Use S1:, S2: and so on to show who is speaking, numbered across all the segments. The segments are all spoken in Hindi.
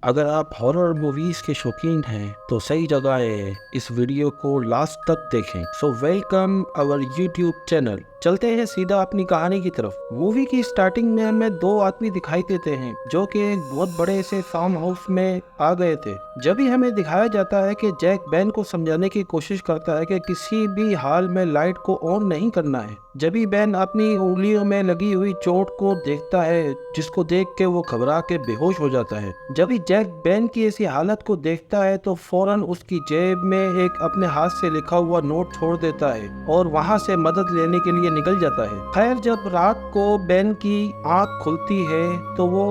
S1: अगर आप हॉरर मूवीज के शौकीन हैं तो सही जगह है, इस वीडियो को लास्ट तक देखें। So welcome our YouTube channel. चलते हैं सीधा अपनी कहानी की तरफ। मूवी की स्टार्टिंग में हमें दो आदमी दिखाई देते हैं जो कि एक बहुत बड़े से फार्म हाउस में आ गए थे। जब भी हमें दिखाया जाता है कि जैक बेन को समझाने की कोशिश करता है कि किसी भी हाल में लाइट को ऑन नहीं करना है। जब भी बेन अपनी उंगलियों में लगी हुई चोट को देखता है जिसको देख के वो घबरा के बेहोश हो जाता है। जब भी जैक बेन की ऐसी हालत को देखता है तो फौरन उसकी जेब में एक अपने हाथ से लिखा हुआ नोट छोड़ देता है और वहां से मदद लेने के लिए निकल जाता है। खैर, जब रात को बेन की आंख खुलती है तो वो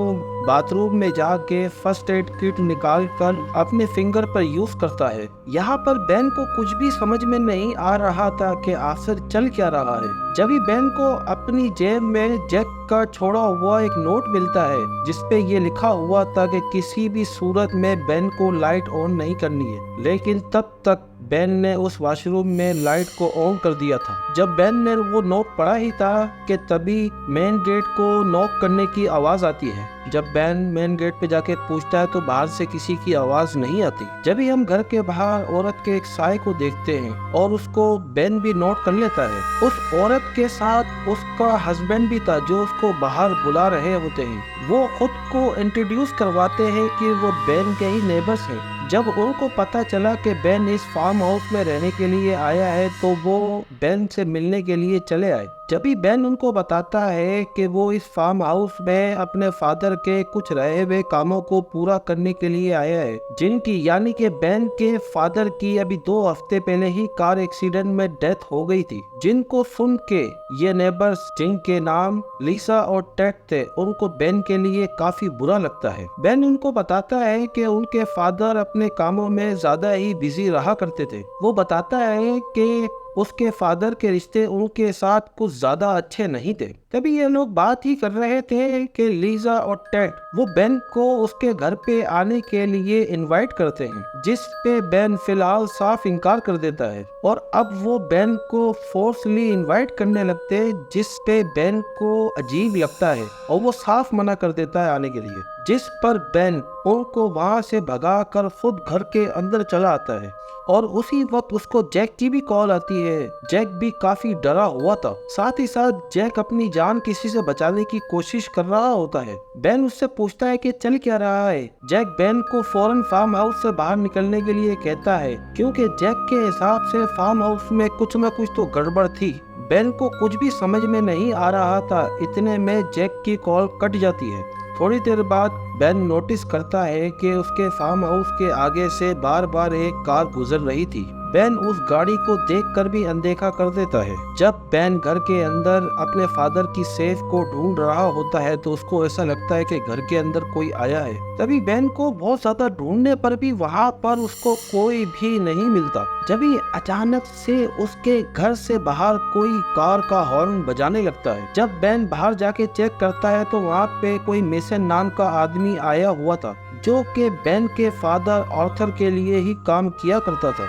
S1: बाथरूम में जाके फर्स्ट एड किट निकाल कर अपने फिंगर पर यूज करता है। यहाँ पर बेन को कुछ भी समझ में नहीं आ रहा था कि आखिर चल क्या रहा है। जब भी बेन को अपनी जेब में जैक का छोड़ा हुआ एक नोट मिलता है जिसपे ये लिखा हुआ था कि किसी भी सूरत में बेन को लाइट ऑन नहीं करनी है, लेकिन तब तक बेन ने उस वॉशरूम में लाइट को ऑन कर दिया था। जब बेन ने वो नोट पढ़ा ही था कि तभी मेन गेट को नॉक करने की आवाज आती है। जब बेन मेन गेट पे जाके पूछता है तो बाहर से किसी की आवाज नहीं आती। जब भी हम घर के बाहर औरत के एक साय को देखते हैं और उसको बेन भी नोट कर लेता है। उस औरत के साथ उसका हस्बैंड भी था जो उसको बाहर बुला रहे होते हैं। वो खुद को इंट्रोड्यूस करवाते हैं कि वो बेन के ही नेबर्स हैं। जब उनको पता चला कि बेन इस फार्म हाउस में रहने के लिए आया है तो वो बेन से मिलने के लिए चले आए। जब भी बेन उनको बताता है कि वो इस फार्म हाउस में अपने फादर के कुछ रहे हुए कामों को पूरा करने के लिए आया है, जिनकी यानी कि बेन के फादर की अभी 2 हफ्ते पहले ही कार एक्सीडेंट में डेथ हो गई थी। जिनको सुन के ये नेबर्स, जिनके नाम लीसा और टेड थे, उनको बेन के लिए काफी बुरा लगता है। बेन उनको बताता है कि उनके फादर अपने कामों में ज्यादा ही बिजी रहा करते थे। वो बताता है कि उसके फादर के रिश्ते उनके साथ कुछ ज्यादा अच्छे नहीं थे। तभी ये लोग बात ही कर रहे थे कि लीजा और टेड वो बेन को उसके घर पे आने के लिए इनवाइट करते हैं, जिस पे बेन फिलहाल साफ इनकार कर देता है। और अब वो बेन को फोर्सली इनवाइट करने लगते हैं, जिस पे बेन को अजीब लगता है और वो साफ मना कर देता है आने के लिए। जिस पर बेन उनको वहां से भगा कर खुद घर के अंदर चला आता है और उसी वक्त उसको जैक की भी कॉल आती है। जैक भी काफी डरा हुआ था। साथ ही साथ जैक अपनी जान किसी से बचाने की कोशिश कर रहा होता है। बेन उससे पूछता है कि चल क्या रहा है। जैक बेन को फौरन फार्म हाउस से बाहर निकलने के लिए कहता है, क्योंकि जैक के हिसाब से फार्म हाउस में कुछ न कुछ तो गड़बड़ थी। बेन को कुछ भी समझ में नहीं आ रहा था। इतने में जैक की कॉल कट जाती है। थोड़ी देर बाद बेन नोटिस करता है कि उसके फार्म हाउस के आगे से बार बार एक कार गुजर रही थी। बेन उस गाड़ी को देखकर भी अनदेखा कर देता है। जब बेन घर के अंदर अपने फादर की सेफ को ढूंढ रहा होता है तो उसको ऐसा लगता है कि घर के अंदर कोई आया है। तभी बेन को बहुत ज्यादा ढूंढने पर भी वहां पर उसको कोई भी नहीं मिलता। जब ही अचानक से उसके घर से बाहर कोई कार का हॉर्न बजाने लगता है। जब बेन बाहर जाके चेक करता है तो वहाँ पे कोई मेसन नाम का आदमी आया हुआ था, जो कि बेन के फादर आर्थर के लिए ही काम किया करता था।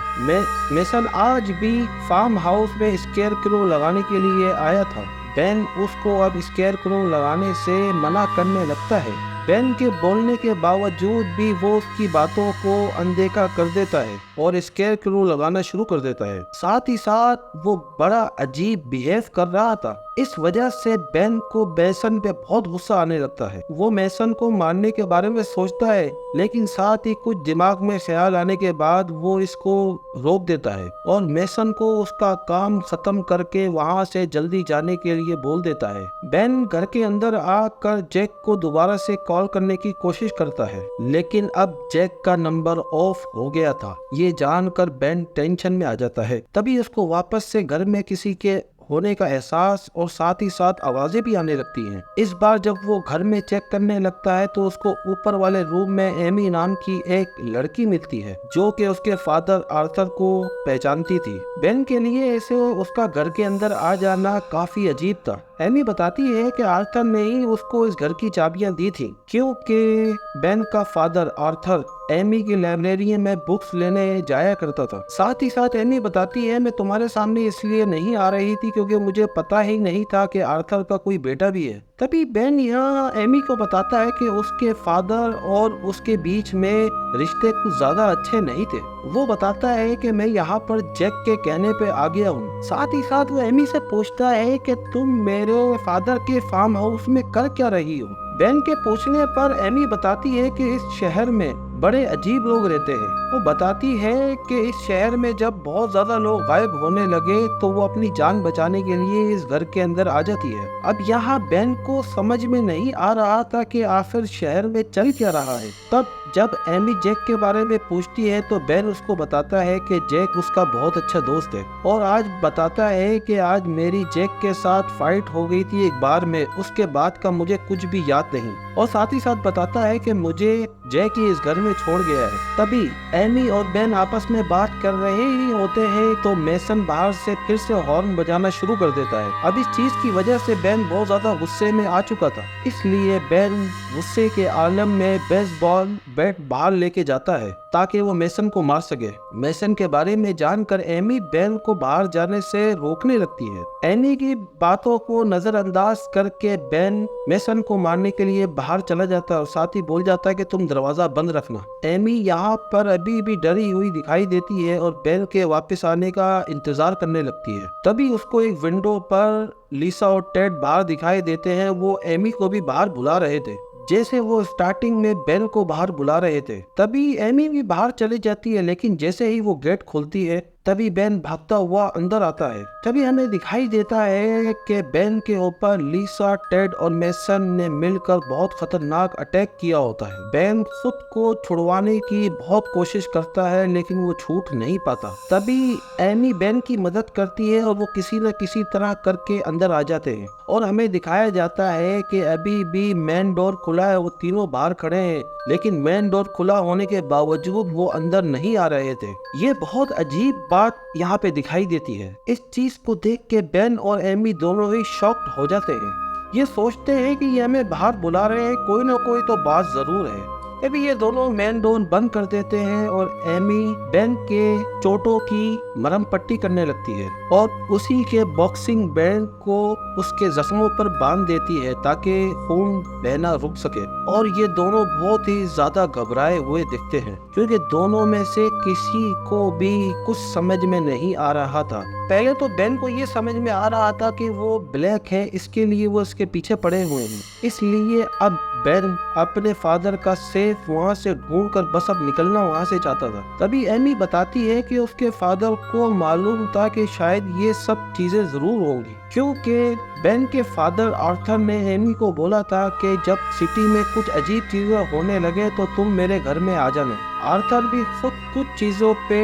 S1: मेसन आज भी फार्म हाउस में स्केयर क्रो लगाने के लिए आया था। बेन उसको अब स्केयर क्रो लगाने से मना करने लगता है। बेन के बोलने के बावजूद भी वो उसकी बातों को अनदेखा कर देता है और स्केयर क्रो लगाना शुरू कर देता है। साथ ही साथ वो बड़ा अजीब बिहेव कर रहा था। इस वजह से बेन को मेसन पे बहुत गुस्सा आने लगता है। वो मेसन को मारने के बारे में सोचता है, लेकिन साथ ही कुछ दिमाग में ख्याल आने के बाद वो इसको रोक देता है और मेसन को उसका काम खत्म करके वहां से जल्दी जाने के लिए बोल देता है। बेन घर के अंदर आकर जैक को दोबारा से कॉल करने की कोशिश करता है, लेकिन अब जैक का नंबर ऑफ हो गया था। ये जानकर बेन टेंशन में आ जाता है। तभी उसको वापस से घर में किसी के होने का एहसास और साथ ही साथ आवाजें भी आने लगती हैं। इस बार जब वो घर में चेक करने लगता है तो उसको ऊपर वाले रूम में एमी नाम की एक लड़की मिलती है, जो कि उसके फादर आर्थर को पहचानती थी। बेन के लिए ऐसे उसका घर के अंदर आ जाना काफी अजीब था। एमी बताती है कि आर्थर ने ही उसको इस घर की चाबियां दी थी, क्योंकि बेन का फादर आर्थर एमी की लाइब्रेरी में बुक्स लेने जाया करता था। साथ ही साथ एमी बताती है, मैं तुम्हारे सामने इसलिए नहीं आ रही थी क्योंकि मुझे पता ही नहीं था कि आर्थर का कोई बेटा भी है। तभी बेन यहाँ एमी को बताता है कि उसके फादर और उसके बीच में रिश्ते कुछ ज्यादा अच्छे नहीं थे। वो बताता है कि मैं यहाँ पर जैक के कहने पे आ गया हूँ। साथ ही साथ वो एमी से पूछता है कि तुम मेरे फादर के फार्म हाउस में कर क्या रही हो। बेन के पूछने पर एमी बताती है कि इस शहर में बड़े अजीब लोग रहते हैं। वो बताती है कि इस शहर में जब बहुत ज्यादा लोग गायब होने लगे तो वो अपनी जान बचाने के लिए इस घर के अंदर आ जाती है। अब यहाँ बेन को समझ में नहीं आ रहा था कि आखिर शहर में चल क्या रहा है। तब जब एमी जैक के बारे में पूछती है तो बेन उसको बताता है कि जैक उसका बहुत अच्छा दोस्त है और आज बताता है कि आज मेरी जैक के साथ फाइट हो गई थी एक बार में, उसके बाद का मुझे कुछ भी याद नहीं। और साथ ही साथ बताता है कि मुझे जैक ही इस घर में छोड़ गया है। तभी एमी और बेन आपस में बात कर रहे ही होते हैं तो मेसन बाहर से फिर से हॉर्न बजाना शुरू कर देता है। अब इस चीज की वजह से बेन बहुत ज्यादा गुस्से में आ चुका था, इसलिए बेन गुस्से के आलम में बेसबॉल बैट बाहर लेके जाता है ताकि वो मेसन को मार सके। मेसन के बारे में जानकर एमी बेन को बाहर जाने से रोकने लगती है। एमी की बातों को नजरअंदाज करके बेन मेसन को मारने के लिए बाहर चला जाता है और साथ ही बोल जाता है कि तुम दरवाजा बंद रखना। एमी यहाँ पर अभी भी डरी हुई दिखाई देती है और बेन के वापस आने का इंतजार करने लगती है। तभी उसको एक विंडो पर लिसा और टेड बाहर दिखाई देते हैं। वो एमी को भी बाहर बुला रहे थे जैसे वो स्टार्टिंग में बेन को बाहर बुला रहे थे। तभी एमी भी बाहर चली जाती है, लेकिन जैसे ही वो गेट खोलती है तभी बेन भागता हुआ अंदर आता है। तभी हमें दिखाई देता है कि बेन के ऊपर लिसा, टेड और मेसन ने मिलकर बहुत खतरनाक अटैक किया होता है। बेन खुद को छुड़वाने की बहुत कोशिश करता है लेकिन वो छूट नहीं पाता। तभी एमी बेन की मदद करती है और वो किसी न किसी तरह करके अंदर आ जाते हैं और हमें दिखाया जाता है कि अभी भी मेन डोर खुला है। वो तीनों बाहर खड़े हैं लेकिन मेन डोर खुला होने के बावजूद वो अंदर नहीं आ रहे थे। ये बहुत अजीब बात यहाँ पे दिखाई देती है। इस चीज को देख के बेन और एमी दोनों ही शॉक्ड हो जाते हैं। ये सोचते हैं कि ये हमें बाहर बुला रहे हैं, कोई ना कोई तो बात जरूर है। अभी ये दोनों मेन डोर बंद कर देते हैं और एमी बेन के चोटों की मरहम पट्टी करने लगती है और उसी के बॉक्सिंग बैंड को उसके जख्मों पर बांध देती है ताकि खून बहना रुक सके। और ये दोनों बहुत ही ज्यादा घबराए हुए दिखते हैं क्योंकि दोनों में से किसी को भी कुछ समझ में नहीं आ रहा था। पहले तो बेन को ये समझ में आ रहा था कि वो ब्लैक है, इसके लिए वो इसके पीछे पड़े हुए हैं, इसलिए अब बेन अपने फादर का सेफ वहाँ से ढूंढकर बस अब निकलना वहाँ से चाहता था। तभी एमी बताती है कि उसके फादर को मालूम था कि शायद ये सब चीजें जरूर होंगी क्योंकि बेन के फादर आर्थर ने एमी को बोला था कि जब सिटी में कुछ अजीब चीजें होने लगे तो तुम मेरे घर में आ जाना। आर्थर भी खुद कुछ चीजों पे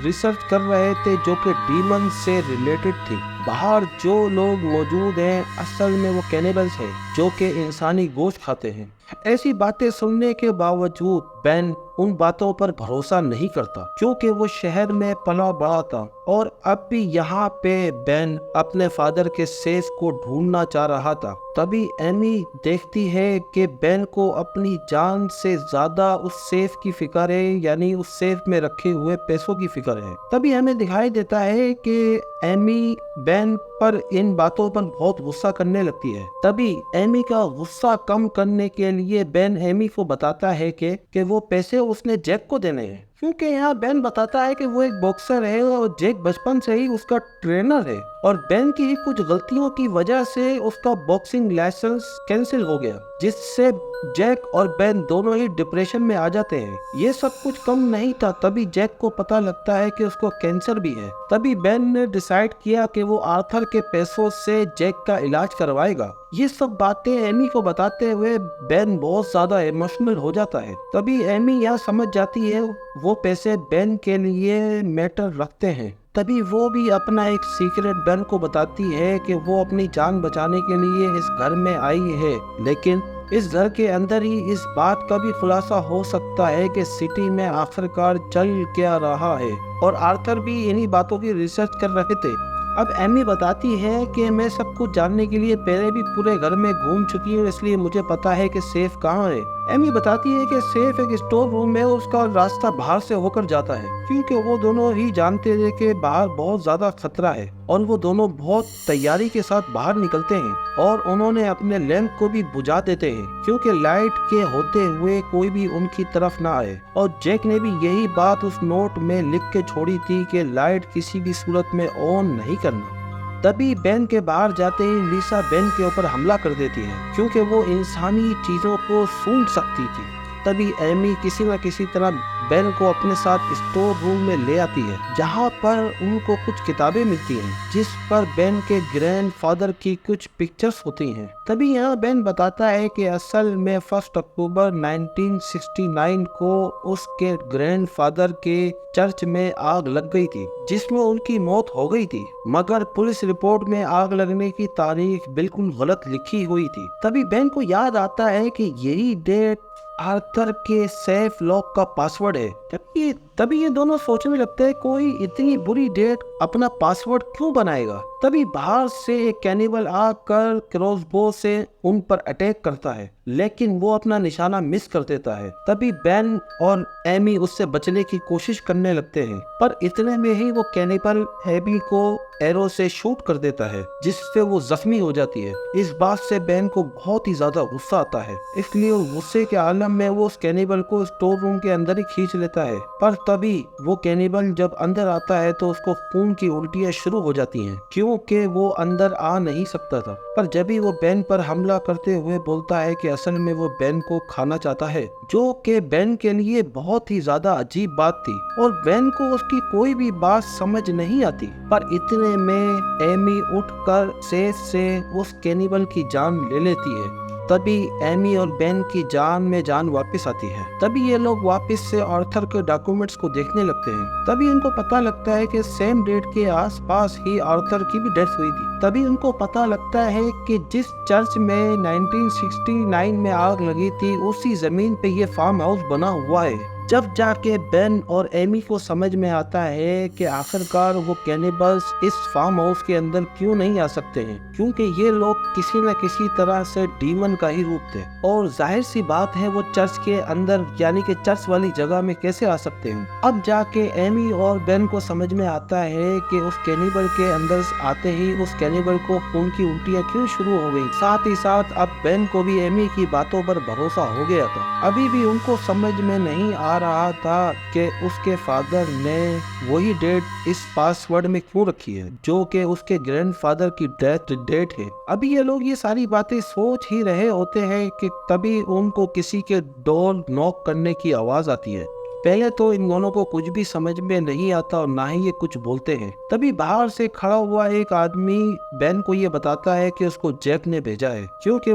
S1: रिसर्च कर रहे थे जो कि डीमन से रिलेटेड थी। बाहर जो लोग मौजूद हैं असल में वो कैनिबल्स हैं जो कि इंसानी गोश्त खाते हैं। ऐसी बातें सुनने के बावजूद बेन उन बातों पर भरोसा नहीं करता क्योंकि वो शहर में पला बड़ा था और अब भी यहाँ पे बेन अपने फादर के सेफ को ढूंढना चाह रहा था। तभी एमी देखती है कि बेन को अपनी जान से ज्यादा उस सेफ की फिक्र है, यानी उस सेफ में रखे हुए पैसों की फिक्र है। तभी हमें दिखाई देता है कि एमी बेन पर इन बातों पर बहुत गुस्सा करने लगती है। तभी एमी का गुस्सा कम करने के लिए बेन एमी को बताता है कि वो पैसे उसने जैक को देने हैं क्योंकि यहाँ बेन बताता है कि वो एक बॉक्सर है और जैक बचपन से ही उसका ट्रेनर है और बेन की ही कुछ गलतियों की वजह से उसका बॉक्सिंग लाइसेंस कैंसिल हो गया जिससे जैक और बेन दोनों ही डिप्रेशन में आ जाते हैं। ये सब कुछ कम नहीं था, तभी जैक को पता लगता है कि उसको कैंसर भी है। तभी बेन ने डिसाइड किया कि वो आर्थर के पैसों से जैक का इलाज करवाएगा। ये सब बातें एमी को बताते हुए बेन बहुत ज्यादा इमोशनल हो जाता है। तभी एमी यह समझ जाती है वो पैसे बेन के लिए मैटर रखते हैं। तभी वो भी अपना एक सीक्रेट बेन को बताती है कि वो अपनी जान बचाने के लिए इस घर में आई है, लेकिन इस घर के अंदर ही इस बात का भी खुलासा हो सकता है कि सिटी में आखिरकार चल क्या रहा है। और आर्थर भी इन्हीं बातों की रिसर्च कर रहे थे। अब एमी बताती है कि मैं सब कुछ जानने के लिए पहले भी पूरे घर में घूम चुकी हूँ, इसलिए मुझे पता है कि सेफ कहाँ है। एमी बताती है कि सेफ एक स्टोर रूम में उसका रास्ता बाहर से होकर जाता है, क्योंकि वो दोनों ही जानते थे कि बाहर बहुत ज्यादा खतरा है, और वो दोनों बहुत तैयारी के साथ बाहर निकलते हैं और उन्होंने अपने लैंप को भी बुझा देते हैं, क्योंकि लाइट के होते हुए कोई भी उनकी तरफ ना आए। और जैक ने भी यही बात उस नोट में लिख के छोड़ी थी कि लाइट किसी भी सूरत में ऑन नहीं करना। तभी बेन के बाहर जाते ही लिसा बेन के ऊपर हमला कर देती है, क्योंकि वो इंसानी चीजों को सूंघ सकती थी। तभी एमी किसी न किसी तरह बेन को अपने साथ स्टोर रूम में ले आती है, जहाँ पर उनको कुछ किताबें मिलती हैं, जिस पर बेन के ग्रैंडफादर की कुछ पिक्चर्स होती हैं। तभी यहाँ बेन बताता है कि असल में 1 अक्टूबर 1969 को उसके ग्रैंडफादर के चर्च में आग लग गई थी, जिसमें उनकी मौत हो गई थी, मगर पुलिस रिपोर्ट में आग लगने की तारीख बिल्कुल गलत लिखी हुई थी। तभी बेन को याद आता है कि यही डेट आर्थर के सेफ लॉक का पासवर्ड है। तभी ये दोनों सोचने लगते हैं कोई इतनी बुरी डेट अपना पासवर्ड क्यों बनाएगा। तभी बाहर से एक कैनिबल आकर क्रॉसबो से उन पर अटैक करता है, लेकिन वो अपना निशाना मिस कर देता है। तभी बेन और एमी उससे बचने की कोशिश करने लगते हैं, पर इतने में ही वो कैनिबल एमी को एरो से शूट कर देता है, जिससे वो जख्मी हो जाती है। इस बात से बेन को बहुत ही ज्यादा गुस्सा आता है, इसलिए गुस्से के आलम में वो उस कैनिबल को स्टोर रूम के अंदर ही खींच लेता है। पर तभी वो कैनिबल जब अंदर आता है तो उसको खून की उल्टियां शुरू हो जाती हैं, क्योंकि वो अंदर आ नहीं सकता था। पर जब भी वो बेन पर हमला करते हुए बोलता है कि असल में वो बेन को खाना चाहता है, जो कि बेन के लिए बहुत ही ज्यादा अजीब बात थी, और बेन को उसकी कोई भी बात समझ नहीं आती। पर इतने में एमी उठकर सेफ से उस कैनिबल की जान ले लेती है। तभी एमी और बेन की जान में जान वापस आती है। तभी ये लोग वापस से आर्थर के डॉक्यूमेंट्स को देखने लगते हैं। तभी उनको पता लगता है कि सेम डेट के आसपास ही आर्थर की भी डेथ हुई थी। तभी उनको पता लगता है कि जिस चर्च में 1969 में आग लगी थी, उसी जमीन पे ये फार्म हाउस बना हुआ है। जब जाके बेन और एमी को समझ में आता है कि आखिरकार वो कैनिबल्स इस फार्म हाउस के अंदर क्यों नहीं आ सकते हैं, क्योंकि ये लोग किसी न किसी तरह से डीमन का ही रूप थे, और जाहिर सी बात है वो चर्च के अंदर यानी कि चर्च वाली जगह में कैसे आ सकते हैं। अब जाके एमी और बेन को समझ में आता है कि उस कैनिबल के अंदर आते ही उस कैनिबल को खून की उल्टियां क्यों शुरू हो गई। साथ ही साथ अब बेन को भी एमी की बातों पर भरोसा हो गया था। अभी भी उनको समझ में नहीं आ रहा था कि उसके फादर ने वही डेट इस पासवर्ड में क्यों रखी है, जो कि उसके ग्रैंडफादर की डेथ डेट है। अभी ये लोग ये सारी बातें सोच ही रहे होते हैं कि तभी उनको किसी के डोर नॉक करने की आवाज आती है। पहले तो इन दोनों को कुछ भी समझ में नहीं आता और ना ही ये कुछ बोलते हैं। तभी बाहर से खड़ा हुआ एक आदमी बेन को ये बताता है कि उसको जैक ने भेजा है, क्योंकि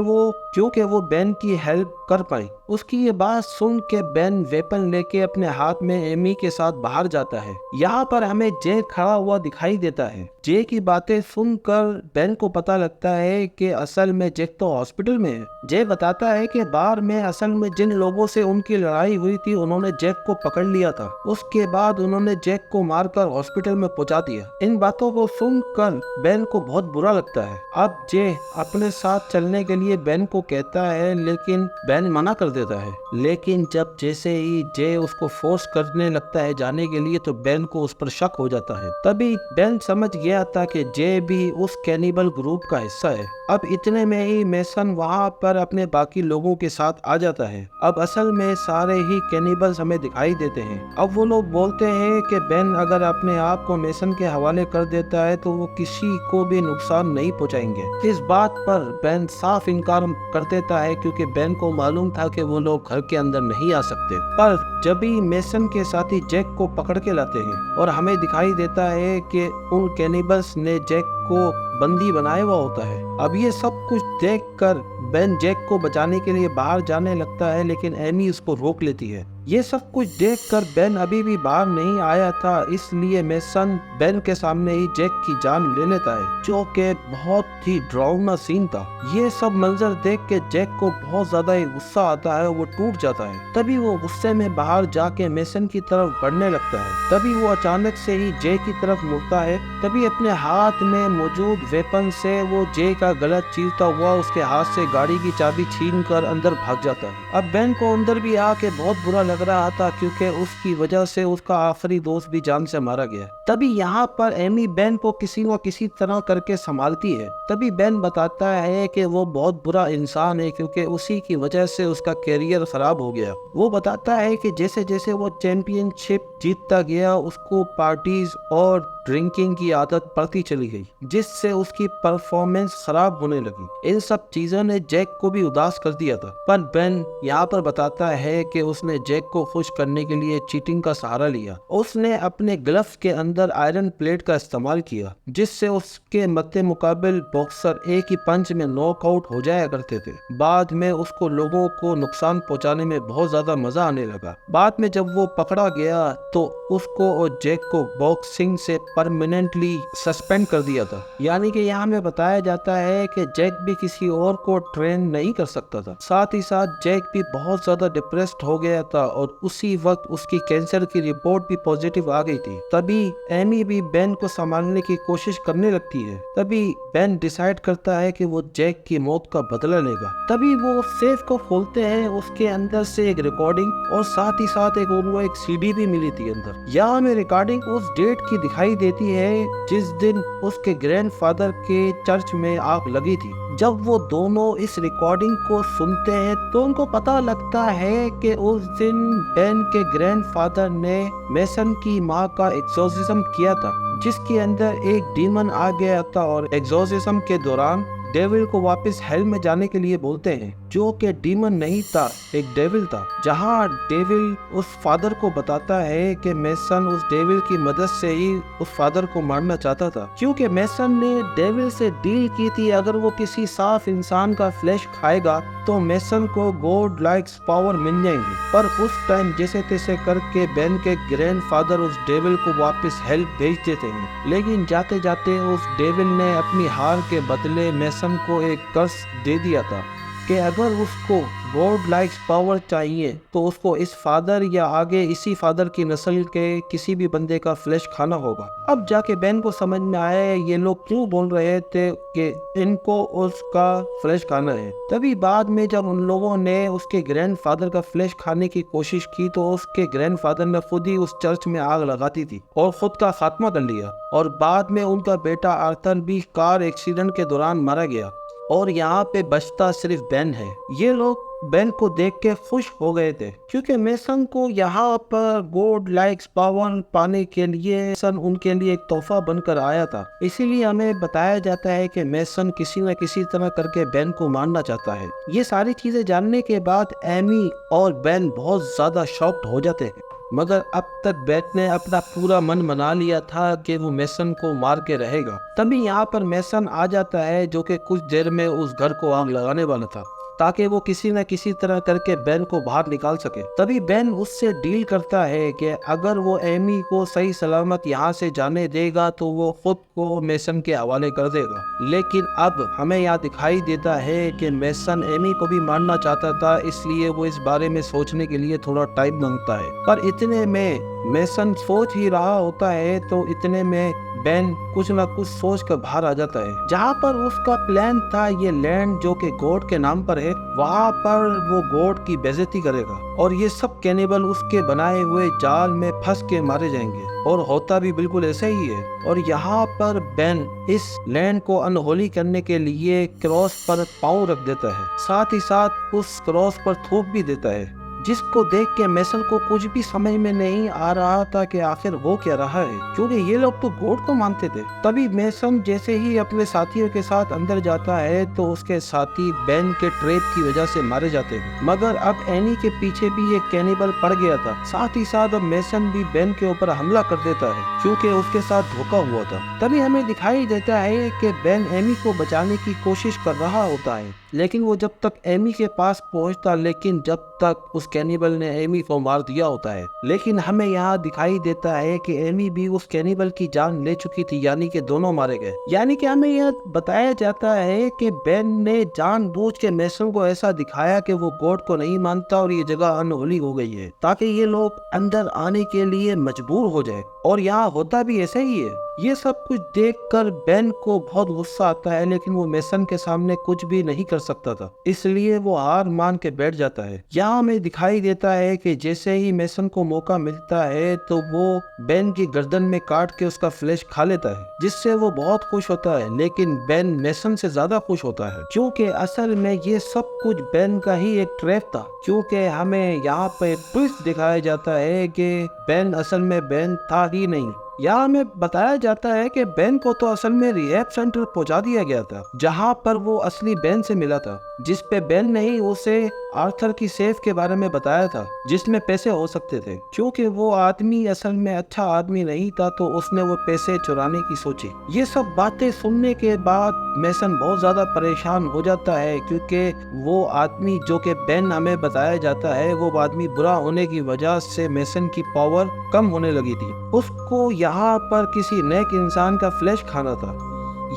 S1: वो बेन की हेल्प कर पाए। उसकी ये बात सुन के बेन वेपन लेके अपने हाथ में एमी के साथ बाहर जाता है। यहाँ पर हमें जैक खड़ा हुआ दिखाई देता है। जैक की बातें सुनकर बेन को पता लगता है कि असल में जैक तो हॉस्पिटल में है। जैक बताता है कि बार में असल में जिन लोगों से उनकी लड़ाई हुई थी उन्होंने जैक को पकड़ लिया था। उसके बाद उन्होंने जैक को मारकर हॉस्पिटल में पहुंचा दिया। इन बातों को सुनकर बेन को बहुत बुरा लगता है। अब जैक अपने साथ चलने के लिए बेन को कहता है, लेकिन बेन मना कर देता है। लेकिन जब जैसे ही जे उसको फोर्स करने लगता है जाने के लिए, तो बेन को उस पर शक हो जाता है। तभी बेन समझ गया था कि जे भी उस कैनिबल ग्रुप का हिस्सा है। अब इतने में ही मेसन वहाँ पर अपने बाकी लोगों के साथ आ जाता है। अब असल में सारे ही कैनिबल्स हमें दिखाई देते हैं। अब वो लोग बोलते हैं कि बेन अगर अपने आप को मेसन के हवाले कर देता है तो वो किसी को भी नुकसान नहीं पहुंचाएंगे। इस बात पर बेन साफ इनकार कर देता है, क्योंकि बेन को मालूम था कि वो लोग घर के अंदर नहीं आ सकते। पर जब भी मेसन के साथी जैक को पकड़ के लाते हैं और हमें दिखाई देता है कि उन कैनिबल्स ने जैक को बंदी बनाया हुआ होता है। अब ये सब कुछ देखकर बेन जैक को बचाने के लिए बाहर जाने लगता है, लेकिन एमी उसको रोक लेती है। ये सब कुछ देखकर बेन अभी भी बाहर नहीं आया था, इसलिए मेसन बेन के सामने ही जैक की जान ले लेता है, जो कि बहुत ही डरावना सीन था। ये सब मंजर देख के जैक को बहुत ज्यादा ही गुस्सा आता है, वो टूट जाता है। तभी वो गुस्से में बाहर जाके मेसन की तरफ बढ़ने लगता है। तभी वो अचानक से ही जे की तरफ मुड़ता है। तभी अपने हाथ में मौजूद वेपन से वो जे का गला चीरता हुआ उसके हाथ से गाड़ी की चाबी छीन कर अंदर भाग जाता है। अब बेन को अंदर भी आके बहुत बुरा लग रहा था, क्योंकि उसकी वजह से उसका आखिरी दोस्त भी जान से मारा गया। तभी यहाँ पर एमी बेन को किसी न किसी तरह करके संभालती है। तभी बेन बताता है कि वो बहुत बुरा इंसान है, क्योंकि उसी की वजह से उसका कैरियर खराब हो गया। वो बताता है कि जैसे जैसे वो चैंपियनशिप जीतता गया, उसको पार्टीज और ड्रिंकिंग की आदत पड़ती चली गई, जिससे उसकी परफॉर्मेंस खराब होने लगी। इन सब चीजों ने जैक को भी उदास कर दिया था। पर बेन यहाँ पर बताता है कि उसने जैक को खुश करने के लिए चीटिंग का सहारा लिया। उसने अपने ग्लव्स के अंदर आयरन प्लेट का इस्तेमाल किया, जिससे उसके मद्दे मुकाबिल बॉक्सर एक ही पंच में नॉकआउट हो जाया करते थे। बाद में उसको लोगों को नुकसान पहुंचाने में बहुत ज्यादा मजा आने लगा। बाद में जब वो पकड़ा गया तो उसको और जैक को बॉक्सिंग से परमानेंटली सस्पेंड कर दिया था। यानी कि यहाँ में बताया जाता है कि जैक भी किसी और को ट्रेन नहीं कर सकता था। साथ ही साथ जैक भी बहुत ज्यादा डिप्रेस्ड हो गया था, और उसी वक्त उसकी कैंसर की रिपोर्ट भी पॉजिटिव आ गई थी। तभी एमी भी बेन को संभालने की कोशिश करने लगती है। तभी बेन डिसाइड करता है कि वो जैक की मौत का बदला लेगा। तभी वो सेफ को खोलते हैं, उसके अंदर से एक रिकॉर्डिंग और साथ ही साथ उनको एक सीडी भी मिली थी अंदर। यहाँ में रिकॉर्डिंग उस डेट की दिखाई देती है जिस दिन उसके ग्रैंडफादर के चर्च में आग लगी थी। जब वो दोनों इस रिकॉर्डिंग को सुनते हैं तो उनको पता लगता है कि उस दिन बेन के ग्रैंडफादर ने मेसन की माँ का एक्सोर्सिज्म किया था, जिसके अंदर एक डीमन आ गया था, और एक्सोर्सिज्म के दौरान डेविल को वापस हेल में जाने के लिए बोलते हैं, जो कि डीमन नहीं था, एक डेविल था। जहां डेविल उस फादर को बताता है कि मेसन उस डेविल की मदद से ही उस फादर को मारना चाहता था, क्योंकि मेसन ने डेविल से डील की थी, अगर वो किसी साफ इंसान का फ्लैश खाएगा तो मेसन को गॉड लाइक्स पावर मिल जाएंगी। पर उस टाइम जैसे तैसे करके बेन के ग्रैंडफादर उस डेविल को वापस हेल्प भेज देते हैं, लेकिन जाते जाते उस डेविल ने अपनी हार के बदले मेसन को एक कर्स दे दिया था कि अगर उसको गॉड लाइक्स पावर चाहिए तो उसको इस फादर या आगे इसी फादर की नस्ल के किसी भी बंदे का फ्लैश खाना होगा। अब जाके बेन को समझ में आया ये लोग क्यों बोल रहे थे कि इनको उसका फ्लैश खाना है। तभी बाद में जब उन लोगों ने उसके ग्रैंडफादर का फ्लैश खाने की कोशिश की तो उसके ग्रैंडफादर ने खुद ही उस चर्च में आग लगाती थी और खुद का खात्मा कर लिया, और बाद में उनका बेटा आर्थर भी कार एक्सीडेंट के दौरान मारा गया, और यहाँ पे बचता सिर्फ बेन है। ये लोग बेन को देख के खुश हो गए थे, क्योंकि मेसन को यहाँ पर गॉड लाइक्स पावर पाने के लिए मेसन उनके लिए एक तोहफा बनकर आया था। इसीलिए हमें बताया जाता है कि मेसन किसी न किसी तरह करके बेन को मारना चाहता है। ये सारी चीजें जानने के बाद एमी और बेन बहुत ज्यादा शॉक्ड हो जाते हैं, मगर अब तक बेन ने अपना पूरा मन बना लिया था कि वो मेसन को मार के रहेगा। तभी यहाँ पर मेसन आ जाता है, जो कि कुछ देर में उस घर को आग लगाने वाला था, ताकि वो किसी न किसी तरह करके बेन को बाहर निकाल सके। तभी बेन उससे डील करता है कि अगर वो एमी को सही सलामत यहाँ से जाने देगा तो वो खुद को मेसन के हवाले कर देगा। लेकिन अब हमें यहाँ दिखाई देता है कि मेसन एमी को भी मारना चाहता था, इसलिए वो इस बारे में सोचने के लिए थोड़ा टाइम मांगता है। पर इतने में मेसन सोच ही रहा होता है तो इतने में बेन कुछ ना कुछ सोच कर बाहर आ जाता है। जहाँ पर उसका प्लान था ये लैंड जो कि गॉड के नाम पर है, वहाँ पर वो गॉड की बेइज्जती करेगा, और ये सब कैनिबल उसके बनाए हुए जाल में फंस के मारे जाएंगे, और होता भी बिल्कुल ऐसा ही है। और यहाँ पर बेन इस लैंड को अनहोली करने के लिए क्रॉस पर पाँव रख देता है, साथ ही साथ उस क्रॉस पर थूक भी देता है, जिसको देख के मेसन को कुछ भी समझ में नहीं आ रहा था कि आखिर हो क्या रहा है, क्योंकि ये लोग तो गॉड को मानते थे। तभी मेसन जैसे ही अपने साथियों के साथ अंदर जाता है तो उसके साथी बेन के ट्रैप की वजह से मारे जाते हैं, मगर अब एनी के पीछे भी एक कैनिबल पड़ गया था। साथ ही साथ अब मेसन भी बेन के ऊपर हमला कर देता है, क्योंकि उसके साथ धोखा हुआ था। तभी हमें दिखाई देता है कि बेन एमी को बचाने की कोशिश कर रहा होता है, लेकिन वो जब तक एमी के पास पहुंचता, लेकिन जब तक उस कैनिबल ने एमी को मार दिया होता है। लेकिन हमें यहाँ दिखाई देता है कि एमी भी उस कैनिबल की जान ले चुकी थी, यानी कि दोनों मारे गए। यानी कि हमें यह बताया जाता है कि बेन ने जानबूझ के मेसन को ऐसा दिखाया कि वो गॉड को नहीं मानता और ये जगह अनहोली हो गई है, ताकि ये लोग अंदर आने के लिए मजबूर हो जाए। और यहाँ होता भी ऐसा ही है। ये सब कुछ देखकर बेन को बहुत गुस्सा आता है, लेकिन वो मेसन के सामने कुछ भी नहीं कर सकता था, इसलिए वो हार मान के बैठ जाता है। यहाँ हमें दिखाई देता है कि जैसे ही मेसन को मौका मिलता है तो वो बेन की गर्दन में काट के उसका फ्लैश खा लेता है, जिससे वो बहुत खुश होता है। लेकिन बेन मेसन से ज्यादा खुश होता है, क्योंकि असल में ये सब कुछ बेन का ही एक ट्रैप था। क्योंकि हमें यहाँ पे ट्विस्ट दिखाया जाता है कि बेन असल में बेन था ही नहीं। यहाँ हमें बताया जाता है कि बेन को तो असल में रिहैब सेंटर पहुंचा दिया गया था, जहाँ पर वो असली बेन से मिला था, जिस पे बेन ने ही उसे आर्थर की सेफ के बारे में बताया था, जिसमें पैसे हो सकते थे। क्योंकि वो आदमी असल में अच्छा आदमी नहीं था, तो उसने वो पैसे चुराने की सोची। ये सब बातें सुनने के बाद मेसन बहुत ज्यादा परेशान हो जाता है, क्योंकि वो आदमी जो कि बेन हमें बताया जाता है, वो आदमी बुरा होने की वजह से मेसन की पावर कम होने लगी थी। उसको यहाँ पर किसी नेक इंसान का फ्लैश खाना था,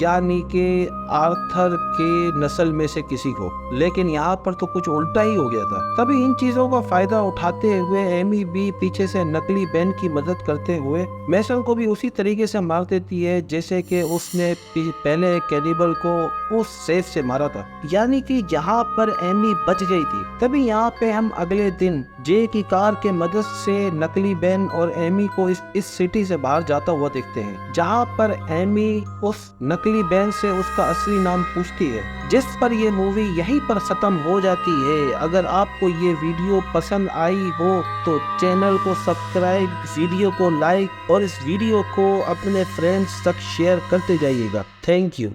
S1: यानी कि आर्थर के नस्ल में से किसी को। लेकिन यहाँ पर तो कुछ उल्टा ही हो गया था। तभी इन चीजों का फायदा उठाते हुए एमी भी पीछे से नकली बेन की मदद करते हुए मेसन को भी उसी तरीके से मार देती है, जैसे कि उसने पहले कैनिबल को उस सेफ से मारा था। यानी कि यहाँ पर एमी बच गई थी। तभी यहाँ पे हम अगले दिन जे की कार के मदद से नकली बेन और एमी को इस सिटी से बाहर जाता हुआ देखते हैं, जहाँ पर एमी उस नकली बेन से उसका असली नाम पूछती है, जिस पर ये मूवी यहीं पर खत्म हो जाती है। अगर आपको ये वीडियो पसंद आई हो तो चैनल को सब्सक्राइब, वीडियो को लाइक और इस वीडियो को अपने फ्रेंड्स तक शेयर करते जाइएगा। Thank you.